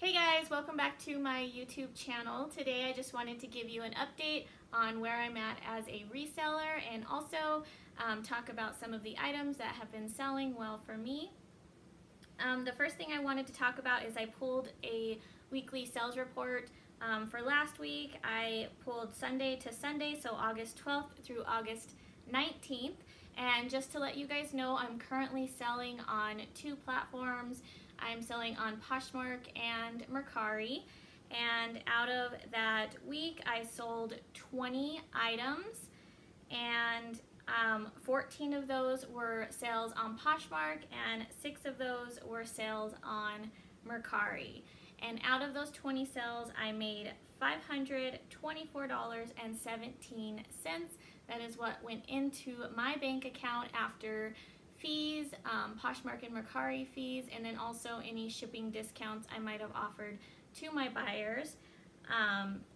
Hey guys, welcome back to my YouTube channel. Today I just wanted to give you an update on where I'm at as a reseller and also talk about some of the items that have been selling well for me. The first thing I wanted to talk about is I pulled a weekly sales report for last week. I pulled Sunday to Sunday, so August 12th through August 19th. And just to let you guys know, I'm currently selling on two platforms. I'm selling on Poshmark and Mercari, and out of that week I sold 20 items, and 14 of those were sales on Poshmark and 6 of those were sales on Mercari. And out of those 20 sales I made $524.17. That is what went into my bank account after fees, Poshmark and Mercari fees, and then also any shipping discounts I might have offered to my buyers.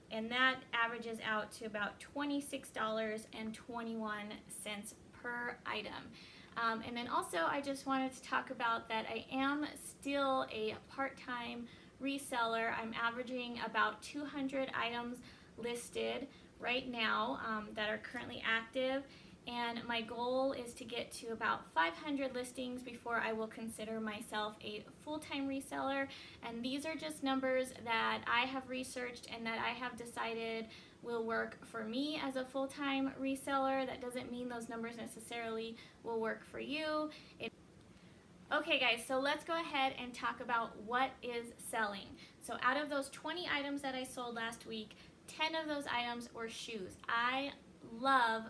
And that averages out to about $26.21 per item. And then also I just wanted to talk about that I am still a part-time reseller. I'm averaging about 200 items listed right now that are currently active. And my goal is to get to about 500 listings before I will consider myself a full-time reseller. And these are just numbers that I have researched and that I have decided will work for me as a full-time reseller. That doesn't mean those numbers necessarily will work for you. Okay guys, so let's go ahead and talk about what is selling. So out of those 20 items that I sold last week, 10 of those items were shoes. I love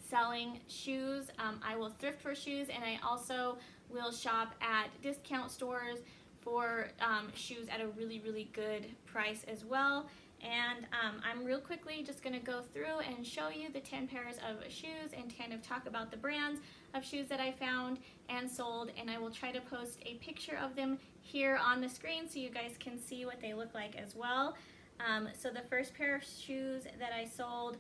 selling shoes. I will thrift for shoes, and I also will shop at discount stores for shoes at a really good price as well. And I'm real quickly just going to go through and show you the 10 pairs of shoes and kind of talk about the brands of shoes that I found and sold, and I will try to post a picture of them here on the screen so you guys can see what they look like as well. So the first pair of shoes that I sold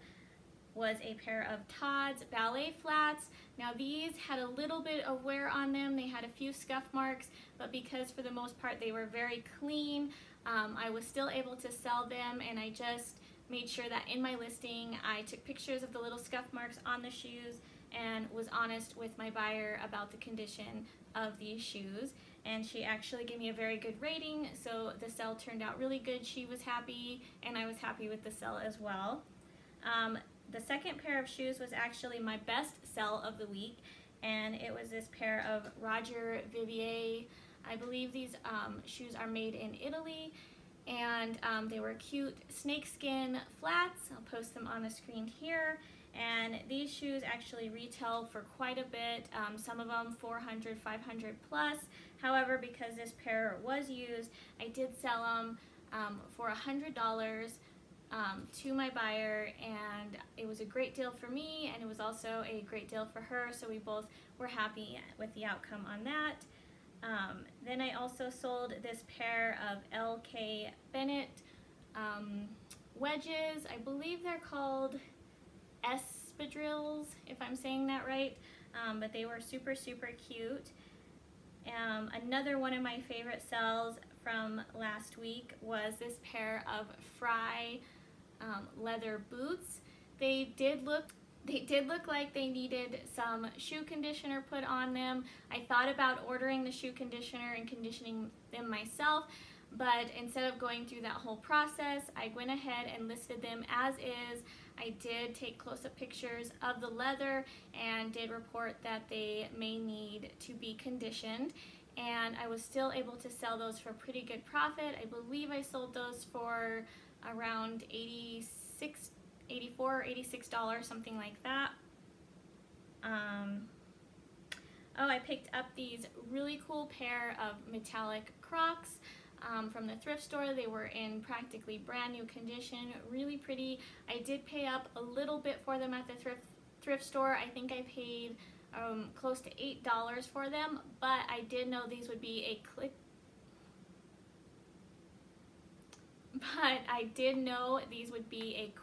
was a pair of Todd's Ballet flats. Now these had a little bit of wear on them. They had a few scuff marks, but because for the most part they were very clean, I was still able to sell them, and I just made sure that in my listing I took pictures of the little scuff marks on the shoes and was honest with my buyer about the condition of these shoes. And she actually gave me a very good rating, so the sale turned out really good. She was happy, and I was happy with the sale as well. The second pair of shoes was actually my best sell of the week, and it was this pair of Roger Vivier. I believe these shoes are made in Italy, and they were cute snakeskin flats. I'll post them on the screen here. And these shoes actually retail for quite a bit, some of them 400, 500 plus. However, because this pair was used, I did sell them for $100 to my buyer, and it was a great deal for me, and it was also a great deal for her, so we both were happy with the outcome on that. Then I also sold this pair of L.K. Bennett wedges. I believe they're called espadrilles, if I'm saying that right, but they were super cute. Another one of my favorite sells from last week was this pair of Frye leather boots. They did look like they needed some shoe conditioner put on them. I thought about ordering the shoe conditioner and conditioning them myself, but instead of going through that whole process, I went ahead and listed them as is. I did take close-up pictures of the leather and did report that they may need to be conditioned, and I was still able to sell those for a pretty good profit. I believe I sold those for around $84 or $86, something like that. Oh, I picked up these really cool pair of metallic Crocs from the thrift store. They were in practically brand new condition, really pretty. I did pay up a little bit for them at the thrift store. I think I paid close to $8 for them, but I did know these would be a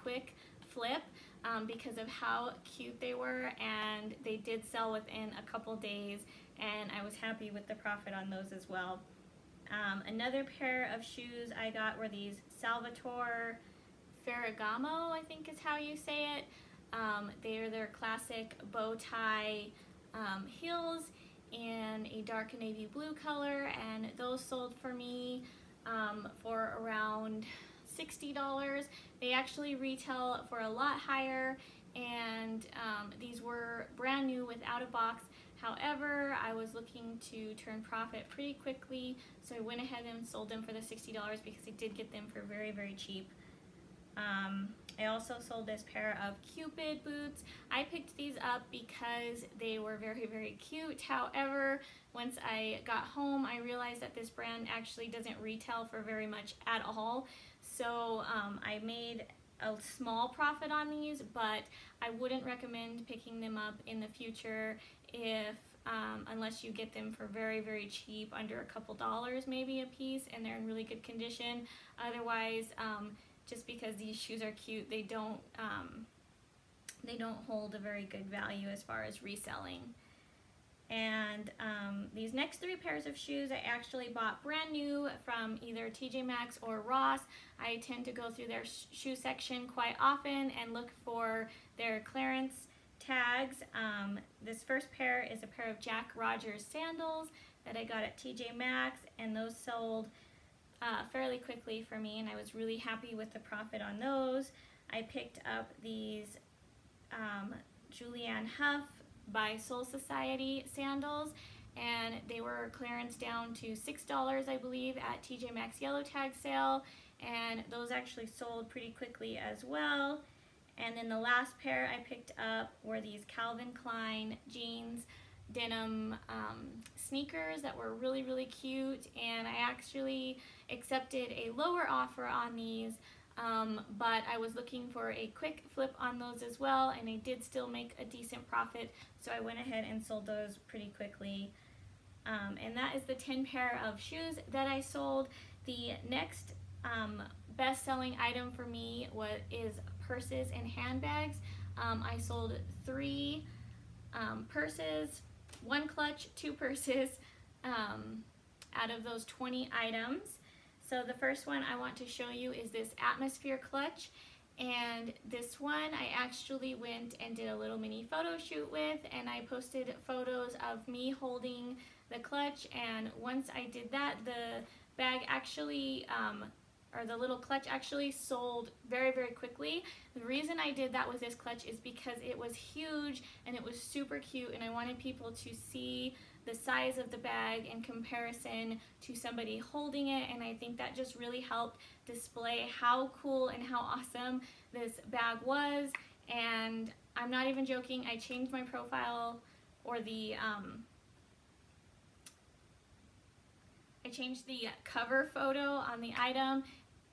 quick flip because of how cute they were, and they did sell within a couple days, and I was happy with the profit on those as well. Another pair of shoes I got were these Salvatore Ferragamo, I think is how you say it. They are their classic bow tie heels in a dark navy blue color, and those sold for me for around $60. They actually retail for a lot higher, and these were brand new without a box. However, I was looking to turn profit pretty quickly, so I went ahead and sold them for the $60 because I did get them for very, very cheap. I also sold this pair of Cupid boots. I picked these up because they were very, very cute. However, once I got home, I realized that this brand actually doesn't retail for very much at all. So I made a small profit on these, but I wouldn't recommend picking them up in the future if unless you get them for very, very cheap, under a couple dollars maybe a piece, and they're in really good condition. Otherwise, just because these shoes are cute, they don't hold a very good value as far as reselling. And these next three pairs of shoes I actually bought brand new from either TJ Maxx or Ross. I tend to go through their shoe section quite often and look for their clearance tags. This first pair is a pair of Jack Rogers sandals that I got at TJ Maxx, and those sold fairly quickly for me, and I was really happy with the profit on those. I picked up these Julianne Hough by Soul Society sandals, and they were clearance down to $6, I believe, at TJ Maxx yellow tag sale, and those actually sold pretty quickly as well. And then the last pair I picked up were these Calvin Klein jeans denim sneakers that were really, really cute, and I actually accepted a lower offer on these, but I was looking for a quick flip on those as well, and I did still make a decent profit, so I went ahead and sold those pretty quickly. And that is the 10 pair of shoes that I sold. The next best-selling item for me is purses and handbags. I sold 3 purses, 1 clutch, 2 purses out of those 20 items. So the first one I want to show you is this Atmosphere clutch, and this one I actually went and did a little mini photo shoot with, and I posted photos of me holding the clutch, and once I did that, the bag actually or the little clutch actually sold very, very quickly. The reason I did that with this clutch is because it was huge and it was super cute, and I wanted people to see the size of the bag in comparison to somebody holding it, and I think that just really helped display how cool and how awesome this bag was. And I'm not even joking, I changed my profile, or I changed the cover photo on the item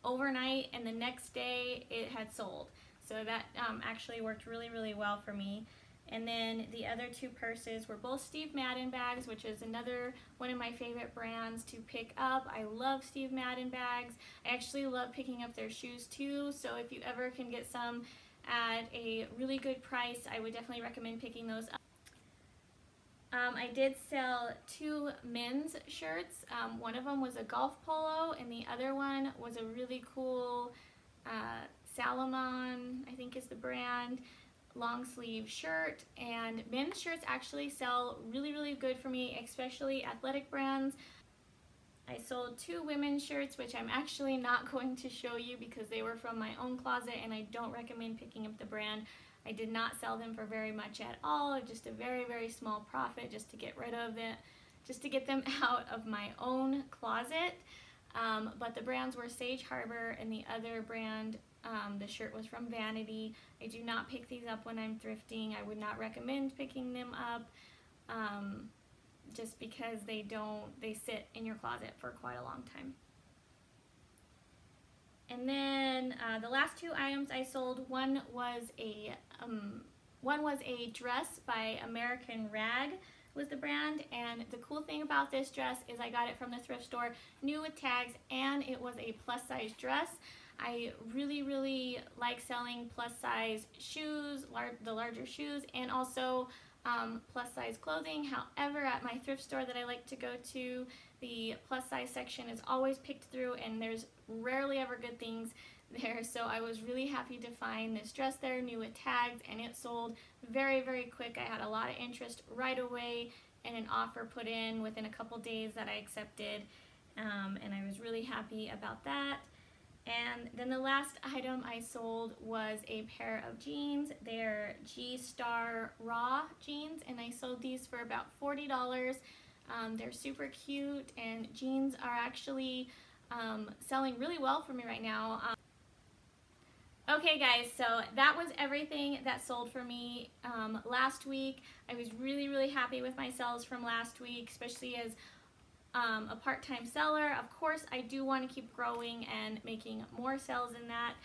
overnight, and the next day it had sold. So that actually worked really, really well for me. And then the other 2 purses were both Steve Madden bags, which is another one of my favorite brands to pick up. I love Steve Madden bags. I actually love picking up their shoes too, so if you ever can get some at a really good price, I would definitely recommend picking those up. I did sell 2 men's shirts. One of them was a golf polo, and the other one was a really cool Salomon, I think is the brand, long sleeve shirt. And men's shirts actually sell really, really good for me, especially athletic brands. I sold 2 women's shirts, which I'm actually not going to show you because they were from my own closet, and I don't recommend picking up the brand. I did not sell them for very much at all, just a very, very small profit just to get rid of it, just to get them out of my own closet. But the brands were Sage Harbor, and the other brand, the shirt was from Vanity. I do not pick these up when I'm thrifting. I would not recommend picking them up just because they sit in your closet for quite a long time. And then the last 2 items I sold, one was a dress by American Rag was the brand, and the cool thing about this dress is I got it from the thrift store, new with tags, and it was a plus size dress. I really, really like selling plus size shoes, the larger shoes, and also plus size clothing. However, at my thrift store that I like to go to, the plus size section is always picked through and there's rarely ever good things there. So I was really happy to find this dress there, new with tags, and it sold very, very quick. I had a lot of interest right away and an offer put in within a couple days that I accepted, and I was really happy about that. And then the last item I sold was a pair of jeans. They're G-Star Raw jeans, and I sold these for about $40. They're super cute, and jeans are actually selling really well for me right now. Okay guys, so that was everything that sold for me last week. I was really, really happy with my sales from last week, especially as a part-time seller. Of course, I do want to keep growing and making more sales in that,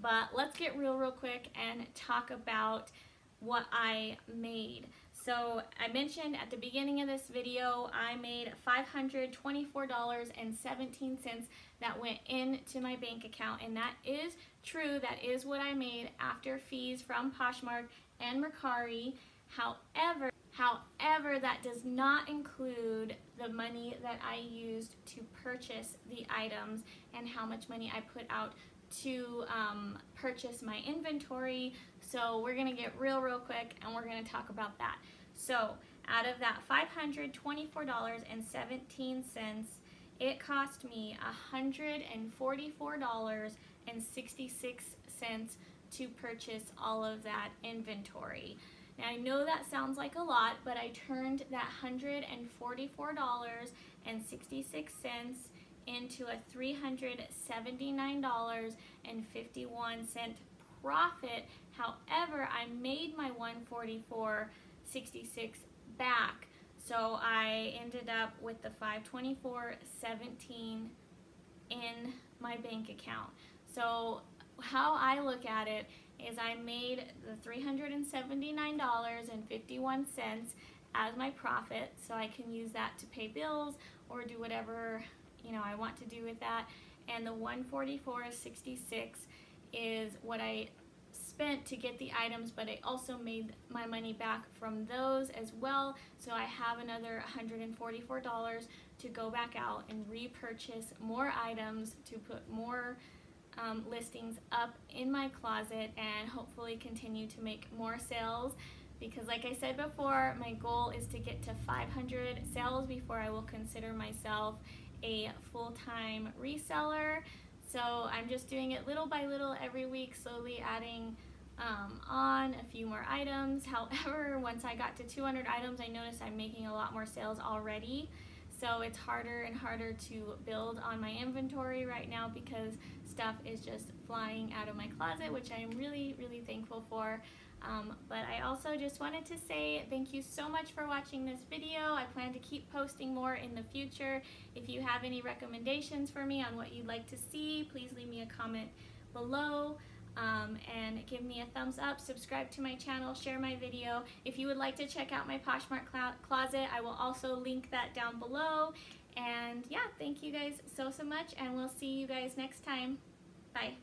but let's get real quick and talk about what I made. So I mentioned at the beginning of this video, I made $524.17 that went into my bank account, and that is true. That is what I made after fees from Poshmark and Mercari. However, that does not include the money that I used to purchase the items and how much money I put out to purchase my inventory. So we're gonna get real quick and we're gonna talk about that. So out of that $524.17, it cost me $144.66 to purchase all of that inventory. Now I know that sounds like a lot, but I turned that $144.66 into a $379.51 profit. However, I made my $144.66 back, so I ended up with the $524.17 in my bank account. So how I look at it is I made the $379.51 as my profit, so I can use that to pay bills or do whatever I want to do with that. And the $144.66 is what I spent to get the items, but I also made my money back from those as well. So I have another $144 to go back out and repurchase more items to put more listings up in my closet and hopefully continue to make more sales, because like I said before, my goal is to get to 500 sales before I will consider myself a full-time reseller. So I'm just doing it little by little every week, slowly adding on a few more items. However, once I got to 200 items, I noticed I'm making a lot more sales already. So it's harder and harder to build on my inventory right now because stuff is just flying out of my closet, which I'm really thankful for. But I also just wanted to say thank you so much for watching this video. I plan to keep posting more in the future. If you have any recommendations for me on what you'd like to see, please leave me a comment below. And give me a thumbs up, subscribe to my channel, share my video. If you would like to check out my Poshmark closet, I will also link that down below. And yeah, thank you guys so much, and we'll see you guys next time. Bye.